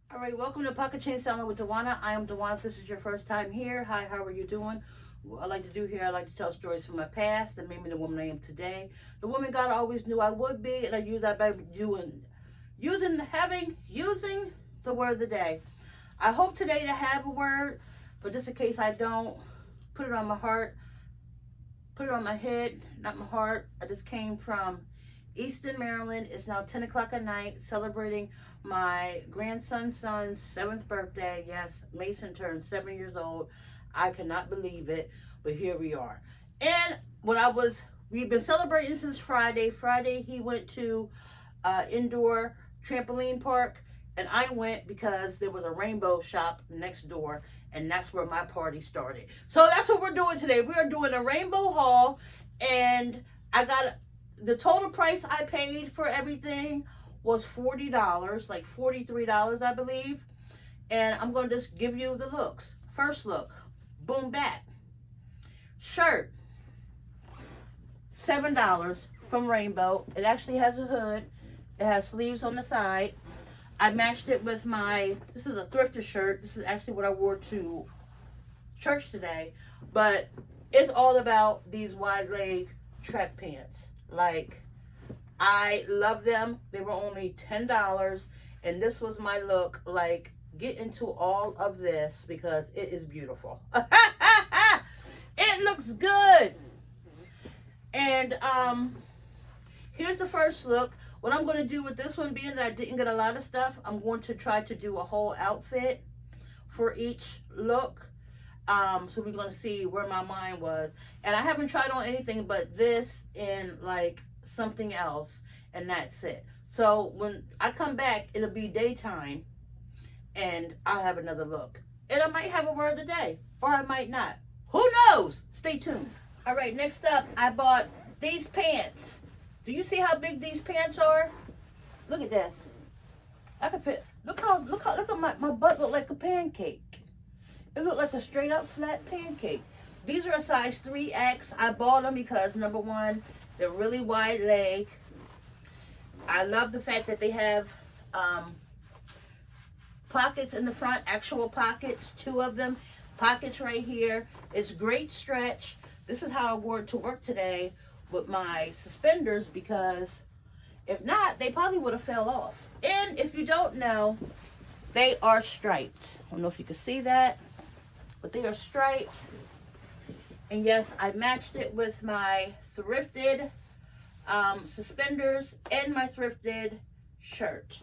All right, welcome to Pocket Change Salon with Dewana. I am Dewana. If this is your first time here, hi, how are you doing? What I like to do here, I like to tell stories from my past that made me the woman I am today. The woman God always knew I would be, and I use that by using the word of the day. I hope today to have a word, but just in case I don't, put it on my heart, put it on my head, not my heart. I just came from Easton, Maryland. It's now 10 o'clock at night, celebrating my grandson's 7th birthday. Yes, Mason turned 7 years old. I cannot believe it, but here we are. And we've been celebrating since Friday. Friday, he went to indoor trampoline park, and I went because there was a rainbow shop next door, and that's where my party started. So that's what we're doing today. We are doing a rainbow haul, and I got the total price I paid for everything was $40, like $43, I believe. And I'm going to just give you the looks. First look, boom bat. Shirt, $7 from Rainbow. It actually has a hood. It has sleeves on the side. I matched it with this is a thrifted shirt. This is actually what I wore to church today. But it's all about these wide leg track pants. Like, I love them. They were only $10. And this was my look. Like, get into all of this because it is beautiful. It looks good. And here's the first look. What I'm going to do with this one, being that I didn't get a lot of stuff, I'm going to try to do a whole outfit for each look. So we're going to see where my mind was. And I haven't tried on anything but this and like something else, and that's it. So when I come back, it'll be daytime, and I'll have another look. And I might have a word of the day, or I might not. Who knows? Stay tuned. All right, next up, I bought these pants. Do you see how big these pants are? Look at this. I can fit. Look at my butt look like a pancake. It looked like a straight up flat pancake. These are a size 3X. I bought them because number one, they're really wide leg. I love the fact that they have pockets in the front, actual pockets, 2 of them. Pockets right here. It's great stretch. This is how I wore it to work today with my suspenders, because if not, they probably would have fell off. And if you don't know, they are striped. I don't know if you can see that, but they are striped. And yes, I matched it with my thrifted suspenders and my thrifted shirt.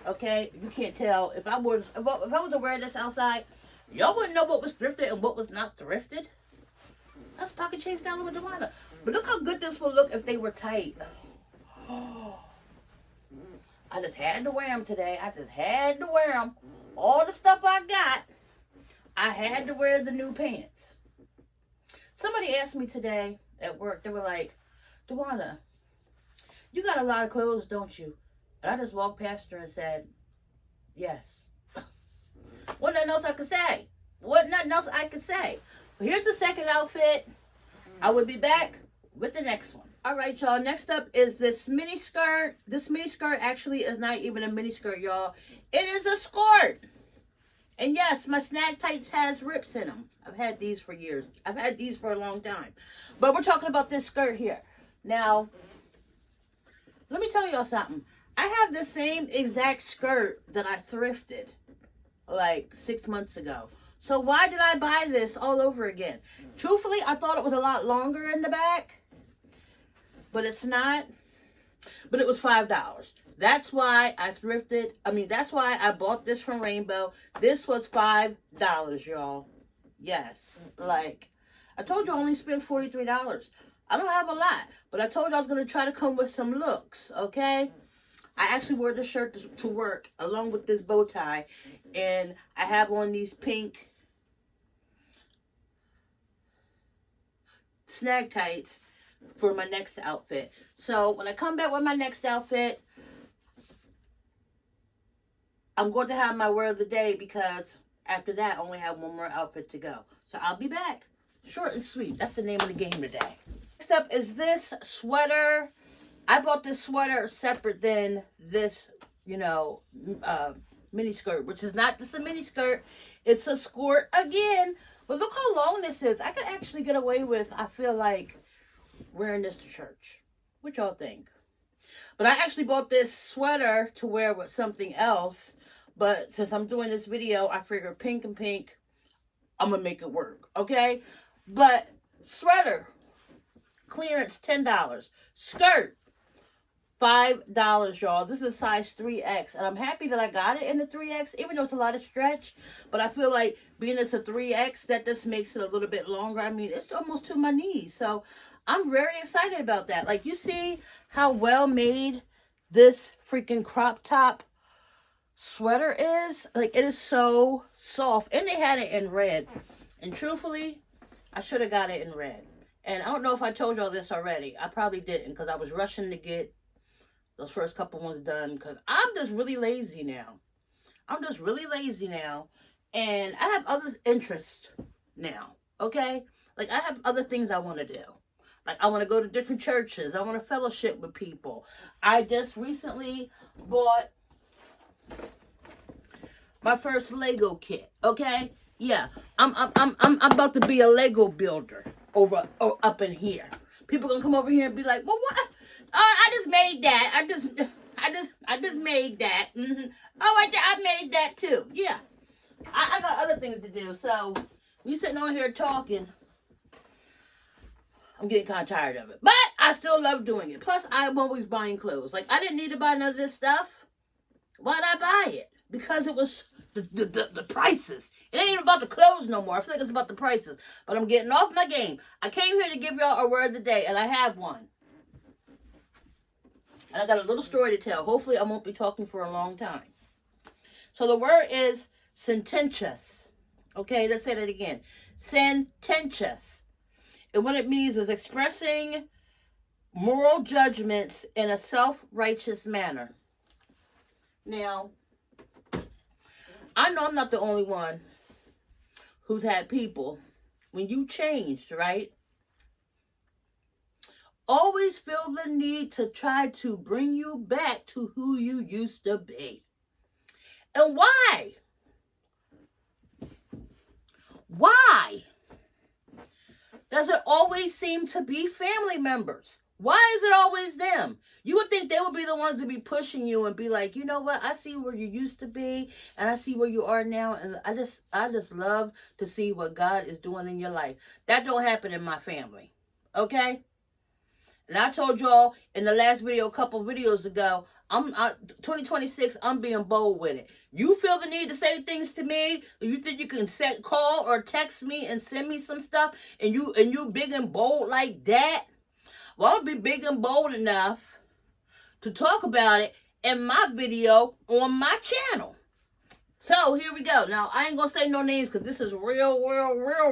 Okay, you can't tell. If I was to wear this outside, y'all wouldn't know what was thrifted and what was not thrifted. That's Pocket Change Salon with Dewana. But look how good this would look if they were tight. Oh, I just had to wear them today. I just had to wear them. All the stuff I got, I had to wear the new pants. Somebody asked me today at work, they were like, Dewana, you got a lot of clothes, don't you? And I just walked past her and said, yes. What nothing else I could say? What nothing else I could say? But here's the second outfit. I will be back with the next one. All right, y'all. Next up is this mini skirt. This mini skirt actually is not even a mini skirt, y'all. It is a skirt. And yes, my snag tights has rips in them. I've had these for years. I've had these for a long time. But we're talking about this skirt here. Now, let me tell y'all something. I have the same exact skirt that I thrifted like 6 months ago. So why did I buy this all over again? Truthfully, I thought it was a lot longer in the back, but it's not. But it was $5. That's why I thrifted. That's why I bought this from Rainbow. This was $5, y'all. Yes. Like, I told you I only spent $43. I don't have a lot, but I told you I was going to try to come with some looks, okay? I actually wore this shirt to work along with this bow tie, and I have on these pink snag tights for my next outfit. So when I come back with my next outfit, I'm going to have my word of the day, because after that I only have one more outfit to go. So I'll be back. Short and sweet. That's the name of the game today. Next up is this sweater. I bought this sweater separate than this, mini skirt, which is not just a mini skirt. It's a skirt again. But look how long this is. I could actually get away with, I feel like, wearing this to church. What y'all think? But I actually bought this sweater to wear with something else. But since I'm doing this video, I figure pink and pink, I'm going to make it work. Okay? But sweater, clearance, $10. Skirt, $5, y'all. This is a size 3X. And I'm happy that I got it in the 3X, even though it's a lot of stretch. But I feel like being it's a 3X, that just makes it a little bit longer. I mean, it's almost to my knees. So I'm very excited about that. Like, you see how well made this freaking crop top sweater is? Like, it is so soft. And they had it in red. And truthfully, I should have got it in red. And I don't know if I told y'all this already. I probably didn't, because I was rushing to get those first couple ones done, because I'm just really lazy now. And I have other interests now, okay? Like, I have other things I want to do. Like, I want to go to different churches. I want to fellowship with people. I just recently bought my first Lego kit, okay? Yeah, I'm about to be a Lego builder up in here. People gonna come over here and be like, well, what? I just made that. I just made that. Mm-hmm. Oh, I made that too. Yeah. I got other things to do. So, you sitting on here talking, I'm getting kind of tired of it. But I still love doing it. Plus, I'm always buying clothes. Like, I didn't need to buy none of this stuff. Why'd I buy it? Because it was the prices. It ain't even about the clothes no more. I feel like it's about the prices. But I'm getting off my game. I came here to give y'all a word of the day, and I have one. And I got a little story to tell. Hopefully, I won't be talking for a long time. So the word is sententious. Okay, let's say that again. Sententious. And what it means is expressing moral judgments in a self-righteous manner. Now, I know I'm not the only one who's had people, when you changed, right? Always feel the need to try to bring you back to who you used to be. And why? Why does it always seem to be family members? Why is it always them? You would think they would be the ones to be pushing you and be like, you know what? I see where you used to be and I see where you are now. And I just love to see what God is doing in your life. That don't happen in my family. Okay? And I told y'all in the last video, a couple videos ago, 2026, I'm being bold with it. You feel the need to say things to me? You think you can call or text me and send me some stuff and you big and bold like that? Well, I'll be big and bold enough to talk about it in my video on my channel. So, here we go. Now, I ain't going to say no names because this is real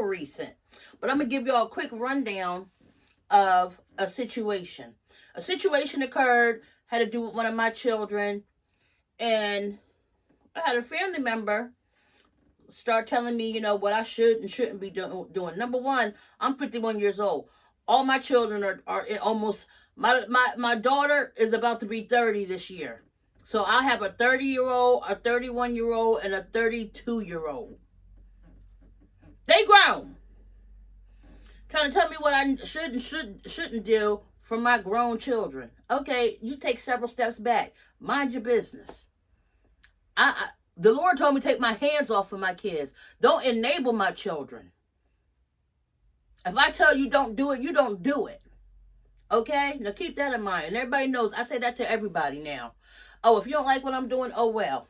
recent. But I'm going to give y'all a quick rundown of a situation. A situation occurred, had to do with one of my children. And I had a family member start telling me, you know, what I should and shouldn't be doing. Number one, I'm 51 years old. All my children are almost, my daughter is about to be 30 this year. So I have a 30-year-old, a 31-year-old, and a 32-year-old. They grown. Trying to tell me what I should and shouldn't do for my grown children. Okay, you take several steps back. Mind your business. The Lord told me to take my hands off of my kids. Don't enable my children. If I tell you don't do it, you don't do it. Okay? Now keep that in mind. And everybody knows, I say that to everybody now. Oh, if you don't like what I'm doing, oh well.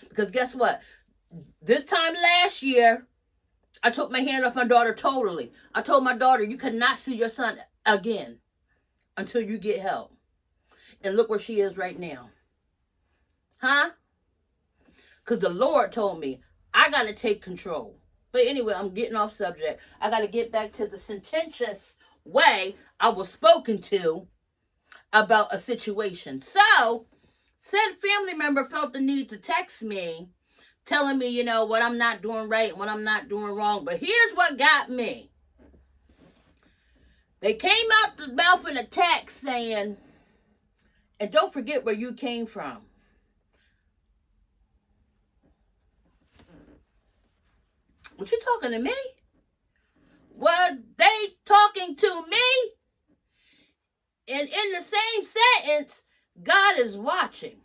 Because guess what? This time last year, I took my hand off my daughter totally. I told my daughter, you cannot see your son again until you get help. And look where she is right now. Huh? Because the Lord told me, I got to take control. But anyway, I'm getting off subject. I got to get back to the sententious way I was spoken to about a situation. So, said family member felt the need to text me, telling me, you know, what I'm not doing right and what I'm not doing wrong. But here's what got me. They came out the mouth in a text saying, and don't forget where you came from. What, you talking to me? Were they talking to me? And in the same sentence, God is watching.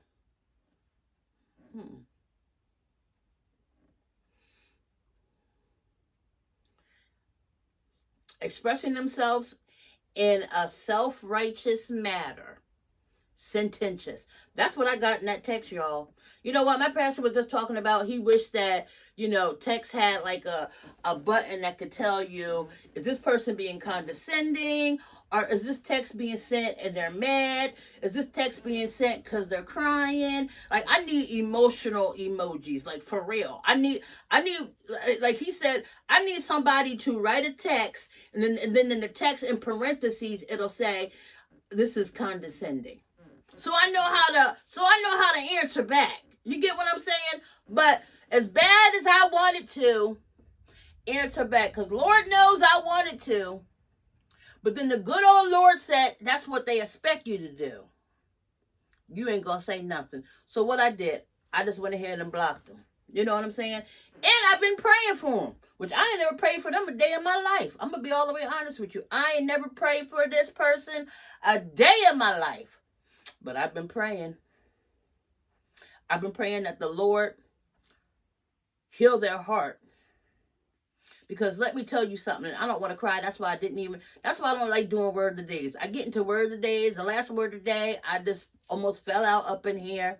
Expressing themselves in a self-righteous matter. Sententious. That's what I got in that text, y'all. You know what? My pastor was just talking about, he wished that, text had like a button that could tell you, is this person being condescending? Or is this text being sent and they're mad? Is this text being sent because they're crying? Like, I need emotional emojis, like, for real. I need, like he said, I need somebody to write a text, and then in the text in parentheses, it'll say, this is condescending. So I know how to answer back. You get what I'm saying? But as bad as I wanted to answer back, because Lord knows I wanted to, but then the good old Lord said, that's what they expect you to do. You ain't gonna say nothing. So what I did, I just went ahead and blocked them. You know what I'm saying? And I've been praying for them, which I ain't never prayed for them a day in my life. I'm gonna be all the way honest with you. I ain't never prayed for this person a day in my life. But I've been praying. I've been praying that the Lord heal their heart. Because let me tell you something. I don't want to cry. That's why I don't like doing word of the days. I get into word of the days. The last word of the day, I just almost fell out up in here.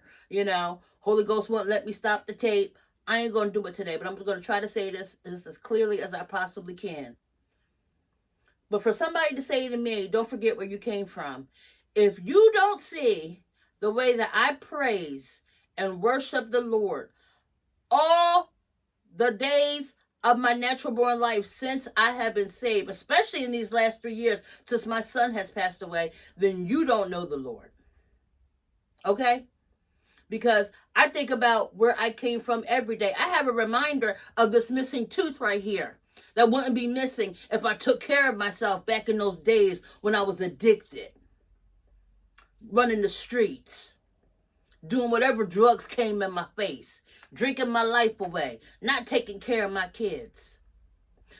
Holy Ghost won't let me stop the tape. I ain't going to do it today. But I'm going to try to say this as clearly as I possibly can. But for somebody to say to me, don't forget where you came from. If you don't see the way that I praise and worship the Lord all the days of my natural born life since I have been saved, especially in these last 3 years since my son has passed away, then you don't know the Lord. Okay? Because I think about where I came from every day. I have a reminder of this missing tooth right here that wouldn't be missing if I took care of myself back in those days when I was addicted. Running the streets, doing whatever drugs came in my face, drinking my life away, not taking care of my kids.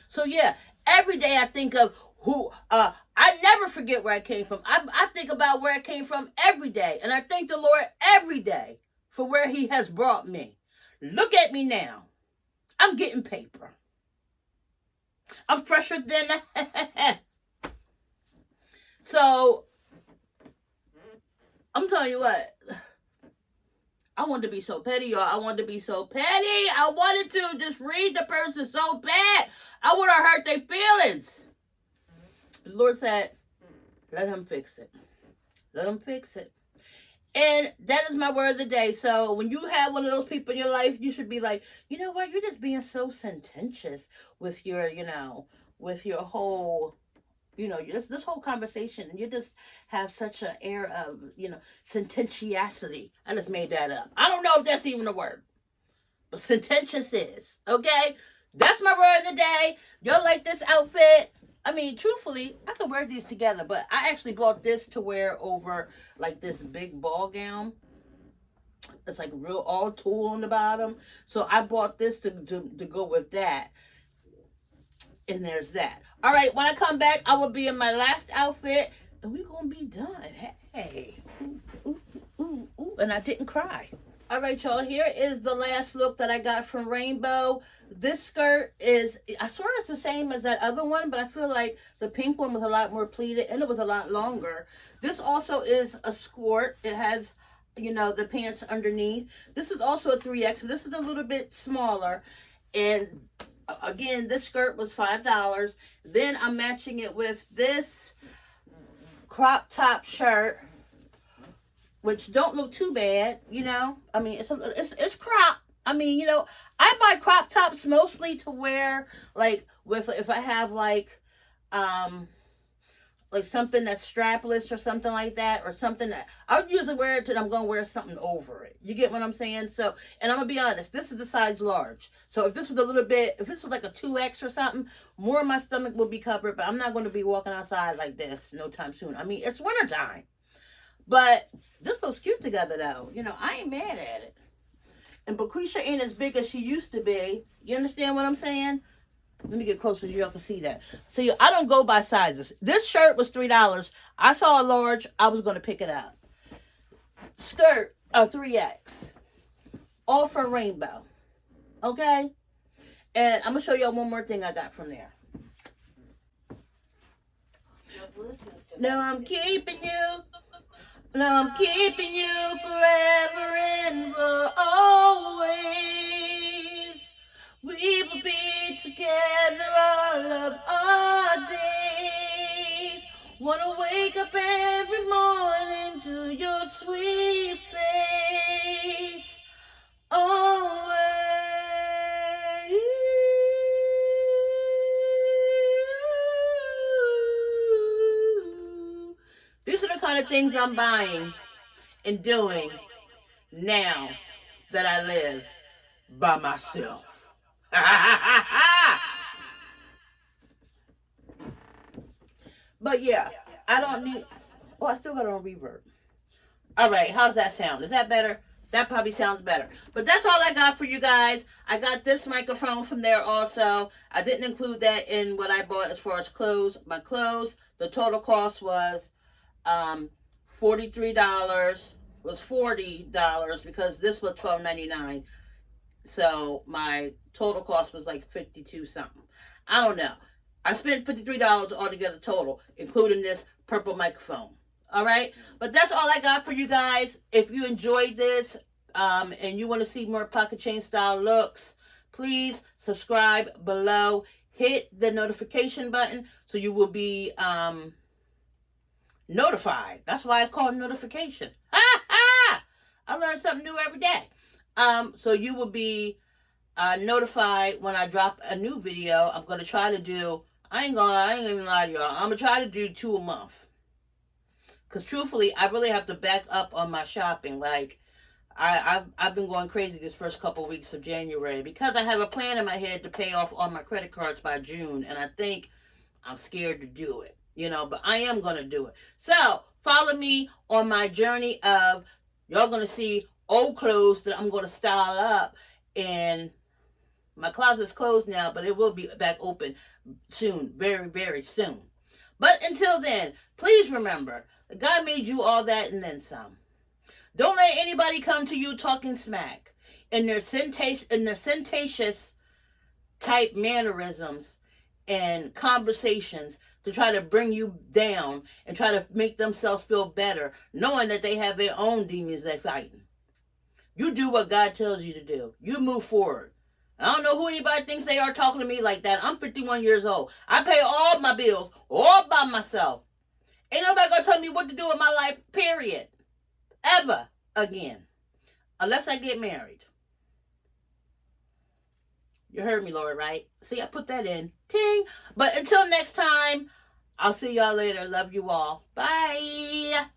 So yeah, every day I think of I never forget where I came from. I think about where I came from every day, and I thank the Lord every day for where he has brought me. Look at me now. I'm getting paper. I'm fresher than So I'm telling you what, I wanted to be so petty, y'all. I wanted to be so petty. I wanted to just read the person so bad. I would have hurt their feelings. The Lord said, let him fix it. Let him fix it. And that is my word of the day. So when you have one of those people in your life, you should be like, you know what? You're just being so sententious with your, with your whole... this whole conversation, and you just have such an air of, sententiosity. I just made that up. I don't know if that's even a word, but sententious is, okay? That's my word of the day. Y'all like this outfit? I mean, truthfully, I could wear these together, but I actually bought this to wear over, like, this big ball gown. It's like real all tulle on the bottom. So I bought this to go with that. And there's that. All right, when I come back, I will be in my last outfit, and we're going to be done. Hey. Ooh, and I didn't cry. All right, y'all, here is the last look that I got from Rainbow. This skirt is, I swear it's the same as that other one, but I feel like the pink one was a lot more pleated, and it was a lot longer. This also is a skirt. It has, the pants underneath. This is also a 3X, but this is a little bit smaller, and... Again, this skirt was $5. Then I'm matching it with this crop top shirt, which don't look too bad, I mean, it's crop. I mean, I buy crop tops mostly to wear, like, if I have, like something that's strapless or something like that, or something that I would usually wear it till I'm going to wear something over it. You get what I'm saying? So, and I'm going to be honest, this is a size large. So if this was if this was like a 2X or something, more of my stomach would be covered, but I'm not going to be walking outside like this no time soon. I mean, it's wintertime. But this looks cute together though. I ain't mad at it. And Baquisha ain't as big as she used to be. You understand what I'm saying? Let me get closer so y'all can see that. See, I don't go by sizes. This shirt was $3. I saw a large. I was going to pick it up. Skirt, a 3X. All from Rainbow. Okay? And I'm going to show y'all one more thing I got from there. Now I'm keeping you. Now I'm keeping you forever and for always. We will be together all of our days. Wanna wake up every morning to your sweet face. Always. These are the kind of things I'm buying and doing now that I live by myself. But yeah, I don't need... Oh, I still got it on reverb. All right, how's that sound? Is that better? That probably sounds better. But that's all I got for you guys. I got this microphone from there also. I didn't include that in what I bought as far as clothes. My clothes, the total cost was $43. Was $40 because this was $12.99. So my total cost was like 52 something. I don't know. I spent $53 altogether total, including this purple microphone. All right, but that's all I got for you guys. If you enjoyed this and you want to see more pocket chain style looks, please subscribe below. Hit the notification button so you will be notified. That's why it's called notification. I learn something new every day. So you will be notified when I drop a new video. I'm gonna try to do. I ain't gonna even lie to y'all. I'm gonna try to do 2 a month. Cause truthfully, I really have to back up on my shopping. Like, I've been going crazy this first couple of weeks of January because I have a plan in my head to pay off all my credit cards by June, and I think I'm scared to do it. You know, but I am gonna do it. So follow me on my journey of y'all gonna see old clothes that I'm gonna style up, and my closet's closed now, but it will be back open soon, very, very soon. But until then, please remember, God made you all that and then some. Don't let anybody come to you talking smack in their sententious type mannerisms and conversations to try to bring you down and try to make themselves feel better, knowing that they have their own demons they're fighting. You do what God tells you to do. You move forward. I don't know who anybody thinks they are talking to me like that. I'm 51 years old. I pay all my bills all by myself. Ain't nobody gonna tell me what to do with my life, period. Ever again. Unless I get married. You heard me, Lord, right? See, I put that in. Ting. But until next time, I'll see y'all later. Love you all. Bye.